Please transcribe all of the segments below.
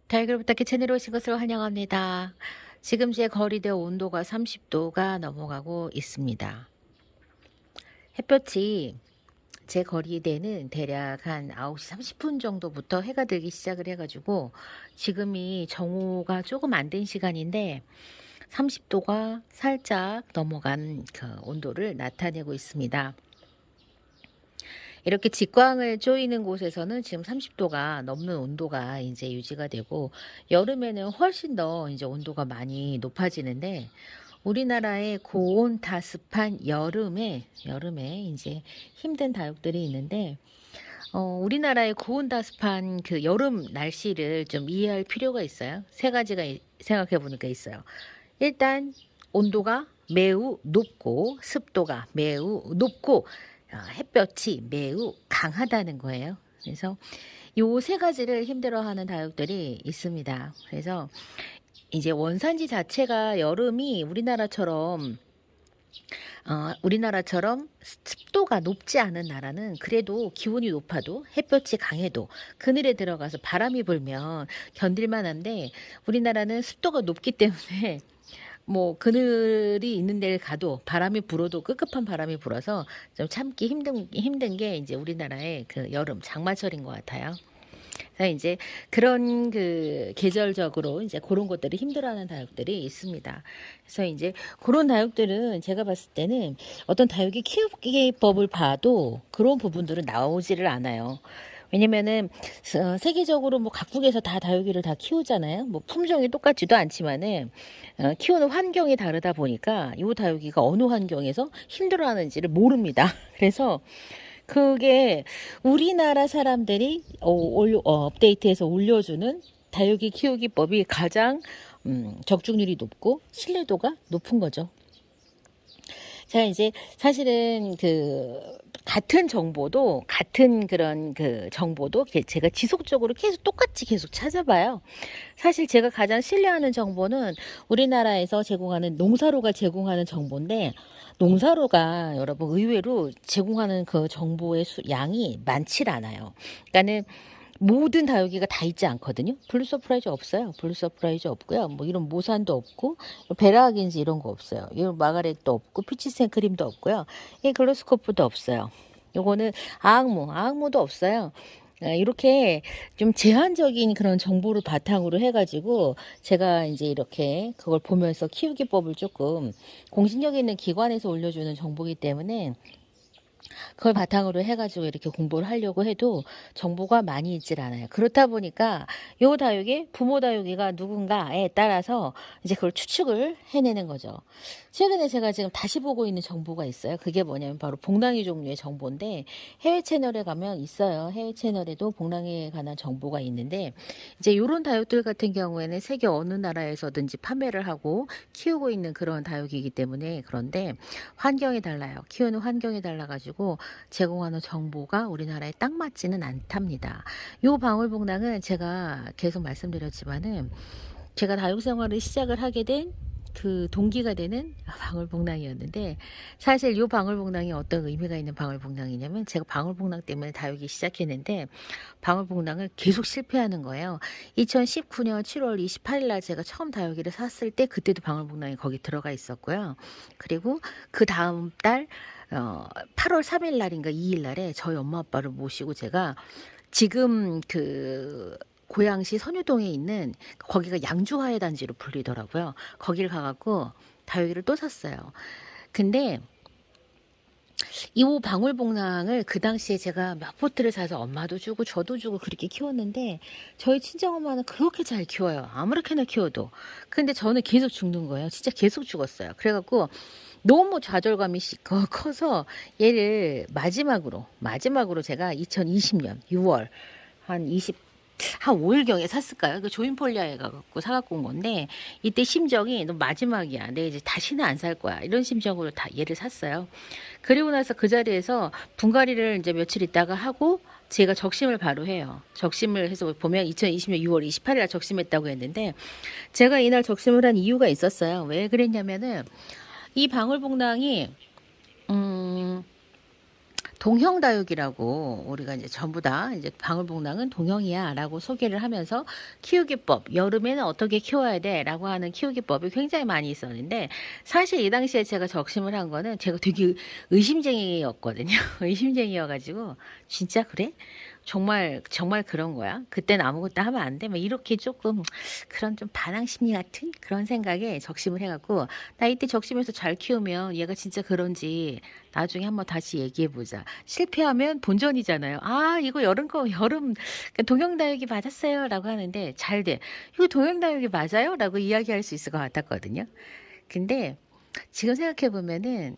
달걀 부탁기 채널에 오신 것을 환영합니다. 지금 제 거리대 온도가 30도가 넘어가고 있습니다. 햇볕이 제 거리대는 대략 한 9시 30분 정도부터 해가 들기 시작을 해가지고 지금이 정오가 조금 안 된 시간인데 30도가 살짝 넘어간 그 온도를 나타내고 있습니다. 이렇게 직광을 쪼이는 곳에서는 지금 30도가 넘는 온도가 이제 유지가 되고, 여름에는 훨씬 더 이제 온도가 많이 높아지는데, 우리나라의 고온 다습한 여름에 이제 힘든 다육들이 있는데, 우리나라의 고온 다습한 그 여름 날씨를 좀 이해할 필요가 있어요. 세 가지가 생각해 보니까 있어요. 일단 온도가 매우 높고 습도가 매우 높고 햇볕이 매우 강하다는 거예요. 그래서 요 세 가지를 힘들어하는 다육들이 있습니다. 그래서 이제 원산지 자체가 여름이 우리나라처럼 습도가 높지 않은 나라는 그래도 기온이 높아도 햇볕이 강해도 그늘에 들어가서 바람이 불면 견딜만 한데, 우리나라는 습도가 높기 때문에 뭐 그늘이 있는 데를 가도 바람이 불어도 급급한 바람이 불어서 좀 참기 힘든 게 이제 우리나라의 그 여름 장마철인 것 같아요. 그래서 이제 그런 그 계절적으로 이제 그런 것들을 힘들어하는 다육들이 있습니다. 그래서 이제 그런 다육들은 제가 봤을 때는 어떤 다육의 키우기법을 봐도 그런 부분들은 나오지를 않아요. 왜냐면은 세계적으로 뭐 각국에서 다 다육이를 다 키우잖아요. 뭐 품종이 똑같지도 않지만은 키우는 환경이 다르다 보니까 이 다육이가 어느 환경에서 힘들어하는지를 모릅니다. 그래서 그게 우리나라 사람들이 업데이트해서 올려주는 다육이 키우기법이 가장 적중률이 높고 신뢰도가 높은 거죠. 자, 이제 사실은 같은 그런 그 정보도 제가 지속적으로 계속 똑같이 계속 찾아봐요. 사실 제가 가장 신뢰하는 정보는 우리나라에서 제공하는 농사로가 제공하는 정보인데, 농사로가 여러분 의외로 제공하는 그 정보의 양이 많질 않아요. 그러니까는 모든 다육이가 다 있지 않거든요. 블루 서프라이즈 없어요. 블루 서프라이즈 없고요. 뭐 이런 모산도 없고, 베라하긴지 이런 거 없어요. 이런 마가렛도 없고, 피치 생크림도 없고요. 이 글로스코프도 없어요. 요거는 아악무도 없어요. 이렇게 좀 제한적인 그런 정보를 바탕으로 해가지고 제가 이제 이렇게 그걸 보면서 키우기법을 조금 공신력 있는 기관에서 올려주는 정보이기 때문에 그걸 바탕으로 해가지고 이렇게 공부를 하려고 해도 정보가 많이 있질 않아요. 그렇다 보니까 요 다육이 부모 다육이가 누군가에 따라서 이제 그걸 추측을 해내는 거죠. 최근에 제가 지금 다시 보고 있는 정보가 있어요. 그게 뭐냐면 바로 복랑이 종류의 정보인데, 해외 채널에 가면 있어요. 해외 채널에도 복랑이에 관한 정보가 있는데, 이제 요런 다육들 같은 경우에는 세계 어느 나라에서든지 판매를 하고 키우고 있는 그런 다육이기 때문에, 그런데 환경이 달라요. 키우는 환경이 달라가지고 제공하는 정보가 우리나라에 딱 맞지는 않답니다. 요 방울복랑은 제가 계속 말씀드렸지만은 제가 다육 생활을 시작을 하게 된 그 동기가 되는 방울복랑이었는데, 사실 요 방울복랑이 어떤 의미가 있는 방울복랑이냐면, 제가 방울복랑 때문에 다육이 시작했는데 방울복랑을 계속 실패하는 거예요. 2019년 7월 28일 날 제가 처음 다육이를 샀을 때 그때도 방울복랑이 거기 들어가 있었고요. 그리고 그 다음 달 8월 3일 날인가 2일 날에 저희 엄마 아빠를 모시고 제가 지금 그 고양시 선유동에 있는, 거기가 양주화해 단지로 불리더라고요. 거기를 가갖고 다육이를 또 샀어요. 근데 이 방울복랑을 그 당시에 제가 몇 포트를 사서 엄마도 주고 저도 주고 그렇게 키웠는데, 저희 친정엄마는 그렇게 잘 키워요. 아무렇게나 키워도. 근데 저는 계속 죽는 거예요. 진짜 계속 죽었어요. 그래갖고 너무 좌절감이 커서 얘를 마지막으로 제가 2020년 6월 한 5일경에 샀을까요? 그 조인폴리아에 가갖고 사갖고 온 건데, 이때 심정이 너 마지막이야. 내 이제 다시는 안 살 거야. 이런 심정으로 다 얘를 샀어요. 그리고 나서 그 자리에서 분갈이를 이제 며칠 있다가 하고 제가 적심을 바로 해요. 적심을 해서 보면 2020년 6월 28일 날 적심했다고 했는데, 제가 이날 적심을 한 이유가 있었어요. 왜 그랬냐면은 이 방울복랑이 동형다육이라고 우리가 이제 전부 다 이제 방울복랑은 동형이야라고 소개를 하면서 키우기법, 여름에는 어떻게 키워야 돼라고 하는 키우기법이 굉장히 많이 있었는데 사실 이 당시에 제가 적심을 한 거는 제가 되게 의심쟁이였거든요. 의심쟁이여가지고 진짜 그래? 정말 정말 그런 거야? 그때는 아무것도 하면 안 돼? 막 이렇게 조금 그런 좀 반항 심리 같은 그런 생각에 적심을 해갖고 나 이때 적심해서 잘 키우면 얘가 진짜 그런지 나중에 한번 다시 얘기해 보자. 실패하면 본전이잖아요. 아, 이거 여름 동영다육이 맞았어요라고 하는데 잘 돼. 이거 동영다육이 맞아요라고 이야기할 수 있을 것 같았거든요. 근데 지금 생각해 보면은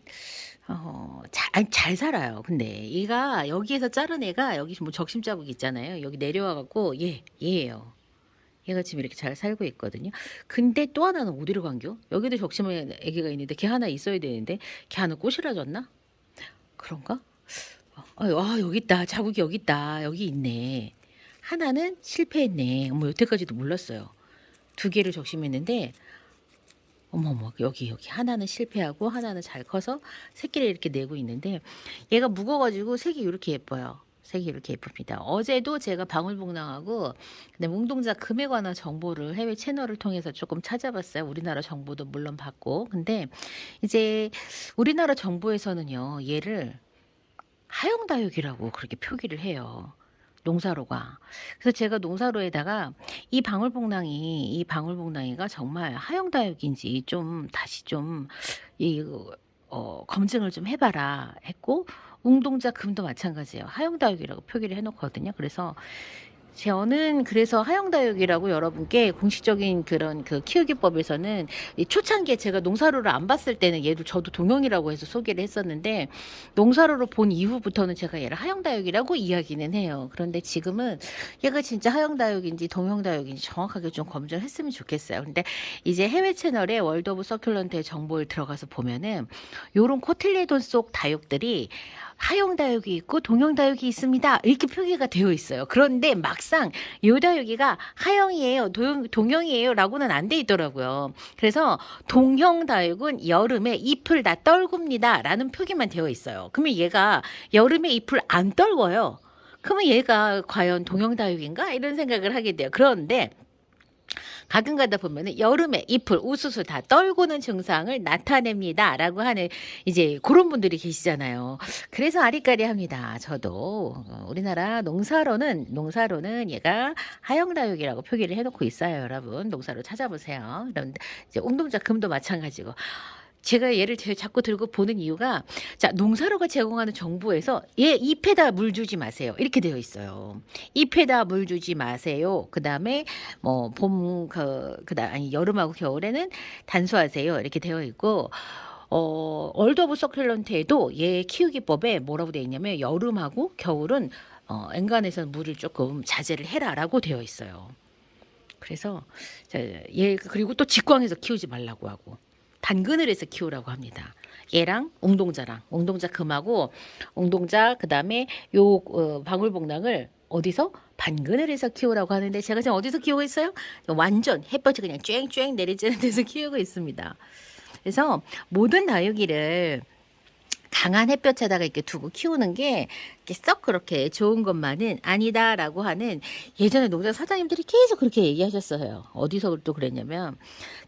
잘 살아요. 근데 얘가 여기에서 자른 애가 여기 뭐 적심 자국 있잖아요. 여기 내려와 갖고 얘예요. 얘가 지금 이렇게 잘 살고 있거든요. 근데 또 하나는 어디로 간겨? 여기도 적심의 애기가 있는데 걔 하나 있어야 되는데 걔 하나 꼬실라졌나? 그런가? 여기 있다. 자국이 여기 있다. 여기 있네. 하나는 실패했네. 어머, 여태까지도 몰랐어요. 두 개를 적심했는데 어머머, 여기 하나는 실패하고 하나는 잘 커서 새끼를 이렇게 내고 있는데 얘가 묵어가지고 색이 이렇게 예뻐요. 색이 이렇게 예쁩니다. 어제도 제가 방울복랑하고 몽동자 금에 관한 정보를 해외 채널을 통해서 조금 찾아봤어요. 우리나라 정보도 물론 받고. 근데 이제 우리나라 정보에서는요, 얘를 하영다육이라고 그렇게 표기를 해요. 농사로가. 그래서 제가 농사로에다가 이 방울복랑이가 정말 하영다육인지 좀 다시 좀 이 검증을 좀 해봐라 했고 웅동자 금도 마찬가지예요. 하영다육이라고 표기를 해놓거든요. 그래서 저는 그래서 하영다육이라고 여러분께 공식적인 그런 그 키우기법에서는 이 초창기에 제가 농사로를 안 봤을 때는 얘도 저도 동형이라고 해서 소개를 했었는데 농사로를 본 이후부터는 제가 얘를 하영다육이라고 이야기는 해요. 그런데 지금은 얘가 진짜 하영다육인지 동형다육인지 정확하게 좀 검증을 했으면 좋겠어요. 근데 이제 해외 채널에 월드 오브 서큘런트의 정보를 들어가서 보면은 요런 코틸레돈 속 다육들이 하영다육이 있고 동형다육이 있습니다. 이렇게 표기가 되어 있어요. 그런데 막상 요 다육이가 하영이에요, 동형이에요 라고는 안 돼 있더라고요. 그래서 동형다육은 여름에 잎을 다 떨굽니다 라는 표기만 되어 있어요. 그러면 얘가 여름에 잎을 안 떨궈요. 그러면 얘가 과연 동형다육인가? 이런 생각을 하게 돼요. 그런데 가끔 가다 보면은 여름에 잎을 우수수 다 떨구는 증상을 나타냅니다. 라고 하는 이제 그런 분들이 계시잖아요. 그래서 아리까리합니다. 저도 우리나라 농사로는 얘가 하영다육이라고 표기를 해놓고 있어요. 여러분 농사로 찾아보세요. 그런데 이제 웅동자 금도 마찬가지고. 제가 얘를 자꾸 들고 보는 이유가 자 농사로가 제공하는 정보에서 얘 잎에다 물 주지 마세요 이렇게 되어 있어요. 잎에다 물 주지 마세요. 그 다음에 뭐 봄 그다음 아니 여름하고 겨울에는 단수하세요 이렇게 되어 있고 월드 오브 서큘런트에도 얘 키우기법에 뭐라고 되어 있냐면 여름하고 겨울은 엔간해서 물을 조금 자제를 해라라고 되어 있어요. 그래서 얘 그리고 또 직광해서 키우지 말라고 하고. 단근을 해서 키우라고 합니다. 얘랑 웅동자 금하고 웅동자 그다음에 요 방울복랑을 어디서 반근을 해서 키우라고 하는데 제가 지금 어디서 키우고 있어요? 완전 햇볕이 그냥 쨍쨍 내리쬐는 데서 키우고 있습니다. 그래서 모든 다육이를 강한 햇볕에다가 이렇게 두고 키우는 게 썩 그렇게 좋은 것만은 아니다라고 하는 예전에 농장 사장님들이 계속 그렇게 얘기하셨어요. 어디서 또 그랬냐면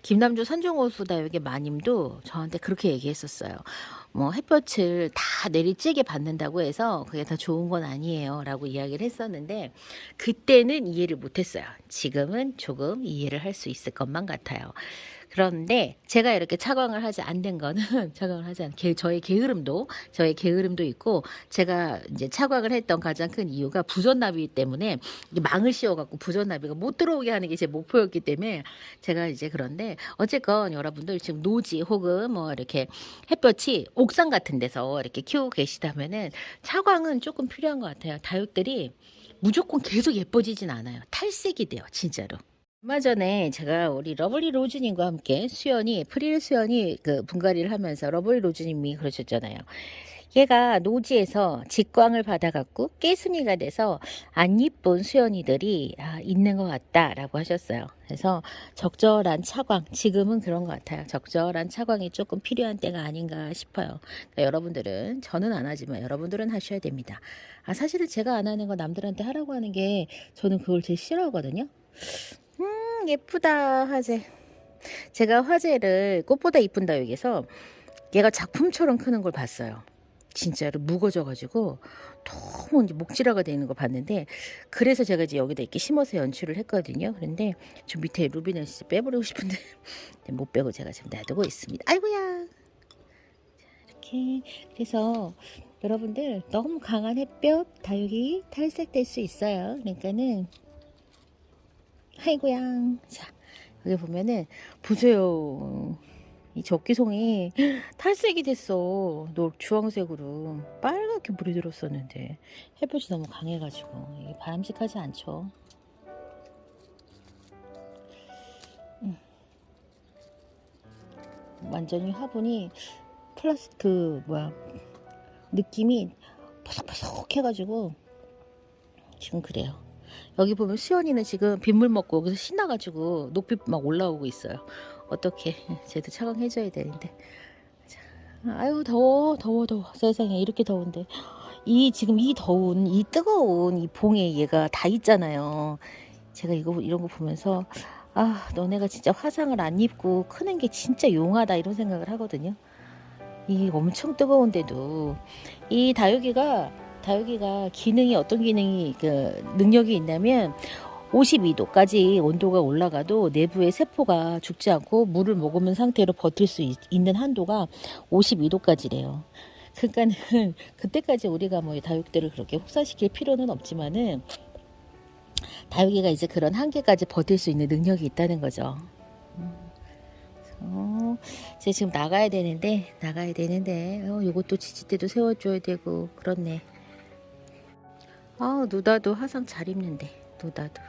김남주 산종호수 다육의 마님도 저한테 그렇게 얘기했었어요. 뭐 햇볕을 다 내리쬐게 받는다고 해서 그게 다 좋은 건 아니에요 라고 이야기를 했었는데 그때는 이해를 못했어요. 지금은 조금 이해를 할 수 있을 것만 같아요. 그런데 제가 이렇게 차광을 하지 않는 거는 차광을 하지 않은 저의 게으름도 있고 제가 이제 차광을 했던 가장 큰 이유가 부전나비 때문에 망을 씌워갖고 부전나비가 못 들어오게 하는 게 제 목표였기 때문에 제가 이제 그런데 어쨌건 여러분들 지금 노지 혹은 뭐 이렇게 햇볕이 옥상 같은 데서 이렇게 키우고 계시다면은 차광은 조금 필요한 것 같아요. 다육들이 무조건 계속 예뻐지진 않아요. 탈색이 돼요, 진짜로. 얼마 전에 제가 우리 러블리 로즈님과 함께 프릴 수연이 그 분갈이를 하면서 러블리 로즈님이 그러셨잖아요. 얘가 노지에서 직광을 받아갖고 깨순이가 돼서 안 이쁜 수연이들이 있는 것 같다라고 하셨어요. 그래서 적절한 차광, 지금은 그런 것 같아요. 적절한 차광이 조금 필요한 때가 아닌가 싶어요. 그러니까 여러분들은, 저는 안 하지만 여러분들은 하셔야 됩니다. 사실은 제가 안 하는 거 남들한테 하라고 하는 게 저는 그걸 제일 싫어하거든요. 예쁘다 화재. 제가 화재를 꽃보다 이쁜다 여기서 얘가 작품처럼 크는 걸 봤어요. 진짜로 무거져가지고 너무 이제 목질화가 되는 거 봤는데, 그래서 제가 이제 여기다 이렇게 심어서 연출을 했거든요. 그런데 저 밑에 루비는 진짜 빼버리고 싶은데 못 빼고 제가 지금 놔두고 있습니다. 아이고야. 자, 이렇게. 그래서 여러분들 너무 강한 햇볕 다육이 탈색될 수 있어요. 그러니까는 아이고야. 자, 여기 보면은 보세요. 이 적기송이 탈색이 됐어. 주황색으로 빨갛게 물이 들었었는데 햇볕이 너무 강해가지고 이게 바람직하지 않죠. 완전히 화분이 느낌이 버석버석 해가지고 지금 그래요. 여기 보면 수연이는 지금 빗물 먹고 여기서 신나가지고 높이 막 올라오고 있어요. 어떻게 쟤도 차광해줘야 되는데. 자, 아유 더워 세상에 이렇게 더운데 지금 이 더운 이 뜨거운 이 봉에 얘가 다 있잖아요. 제가 이런 거 보면서 너네가 진짜 화상을 안 입고 크는 게 진짜 용하다 이런 생각을 하거든요. 이 엄청 뜨거운데도 이 다육이가 기능이 어떤 기능이 능력이 있냐면 52도까지 온도가 올라가도 내부의 세포가 죽지 않고 물을 머금은 상태로 버틸 수 있는 한도가 52도까지래요. 그러니까는 그때까지 우리가 뭐 다육들을 그렇게 혹사시킬 필요는 없지만은 다육이가 이제 그런 한계까지 버틸 수 있는 능력이 있다는 거죠. 이제 지금 나가야 되는데 요것도 지지대도 세워줘야 되고 그렇네. 누다도 화상 잘 입는데 누다도.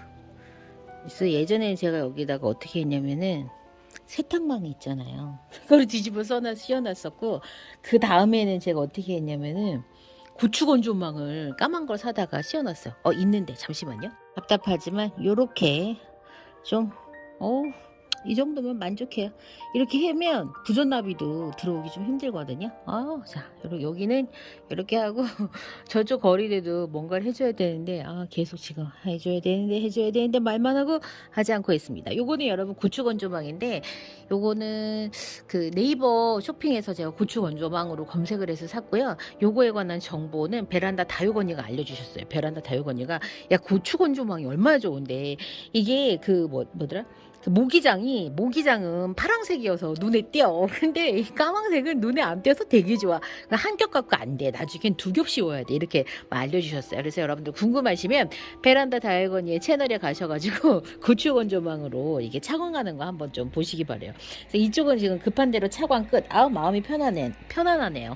그래서 예전에 제가 여기다가 어떻게 했냐면은 세탁망이 있잖아요. 그걸 뒤집어 씌워놨었고, 그 다음에는 제가 어떻게 했냐면은 고추건조망을 까만 걸 사다가 씌워놨어요. 있는데 잠시만요. 답답하지만 요렇게 좀 이 정도면 만족해요. 이렇게 하면 부전나비도 들어오기 좀 힘들거든요. 자, 여기는 이렇게 하고 저쪽 거리에도 뭔가를 해줘야 되는데 계속 지금 해줘야 되는데 말만 하고 하지 않고 있습니다. 요거는 여러분 고추건조망인데, 요거는 그 네이버 쇼핑에서 제가 고추건조망으로 검색을 해서 샀고요. 요거에 관한 정보는 베란다 다육언니가 알려주셨어요. 베란다 다육언니가 야 고추건조망이 얼마나 좋은데, 이게 뭐더라? 모기장은 파란색이어서 눈에 띄어. 근데 이 까만색은 눈에 안 띄어서 되게 좋아. 한 겹 갖고 안 돼. 나중엔 두 겹 씌워야 돼. 이렇게 알려주셨어요. 그래서 여러분들 궁금하시면 베란다 다육언니의 채널에 가셔가지고 고추건조망으로 이게 차광하는 거 한번 좀 보시기 바래요. 그래서 이쪽은 지금 급한 대로 차광 끝. 마음이 편안하네요.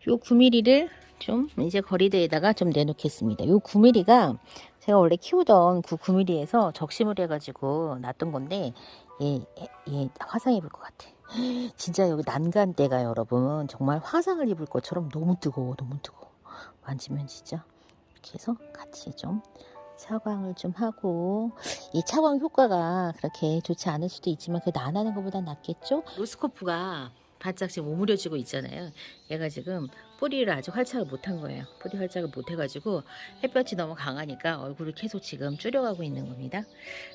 요 9mm를 좀 이제 거리대에다가 좀 내놓겠습니다. 요 9mm가 제가 원래 키우던 그 9mm에서 적심을 해가지고 놨던 건데 얘 화상 입을 것 같아. 진짜 여기 난간대가 여러분 정말 화상을 입을 것처럼 너무 뜨거워. 만지면 진짜 이렇게 해서 같이 좀 차광을 좀 하고, 이 차광 효과가 그렇게 좋지 않을 수도 있지만 그래도 안 하는 것보다 낫겠죠? 로스코프가 바짝 지금 오므려지고 있잖아요. 얘가 지금 뿌리를 아주 활착을 못한 거예요. 뿌리 활착을 못해가지고 햇볕이 너무 강하니까 얼굴을 계속 지금 줄여가고 있는 겁니다.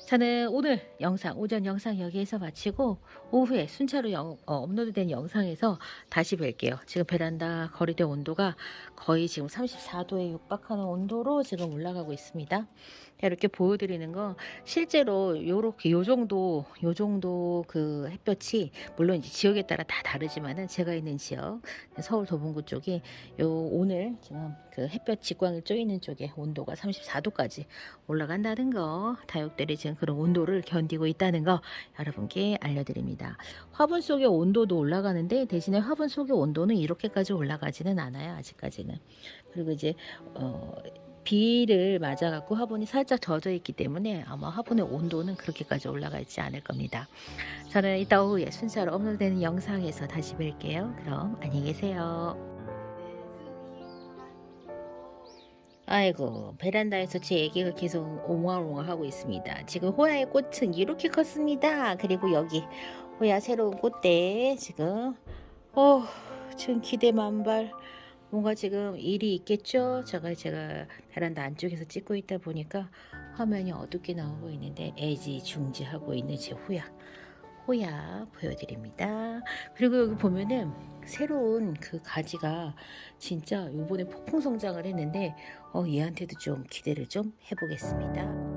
저는 오늘 오전 영상 여기에서 마치고 오후에 순차로 업로드된 영상에서 다시 뵐게요. 지금 베란다 거리대 온도가 거의 지금 34도에 육박하는 온도로 지금 올라가고 있습니다. 이렇게 보여드리는 거 실제로 요 정도 그 햇볕이 물론 이제 지역에 따라 다 다르지만은 제가 있는 지역 서울 도봉구 쪽이 오늘 지금 그 햇볕 직광이 쪼이는 쪽에 온도가 34도까지 올라간다는 거, 다육들이 지금 그런 온도를 견디고 있다는 거 여러분께 알려드립니다. 화분 속의 온도도 올라가는데 대신에 화분 속의 온도는 이렇게까지 올라가지는 않아요. 아직까지는. 그리고 이제 비를 맞아갖고 화분이 살짝 젖어 있기 때문에 아마 화분의 온도는 그렇게까지 올라가 있지 않을 겁니다. 저는 이따 오후에 순서로 업로드되는 영상에서 다시 뵐게요. 그럼 안녕히 계세요. 아이고, 베란다에서 제 애기가 계속 옹알옹알 하고 있습니다. 지금 호야의 꽃은 이렇게 컸습니다. 그리고 여기 호야 새로운 꽃대 지금, 어, 지금 기대 만발. 뭔가 지금 일이 있겠죠? 제가 베란다 안쪽에서 찍고 있다 보니까 화면이 어둡게 나오고 있는데 애지중지하고 있는 제 호야 보여드립니다. 그리고 여기 보면은 새로운 그 가지가 진짜 요번에 폭풍 성장을 했는데 얘한테도 좀 기대를 좀 해보겠습니다.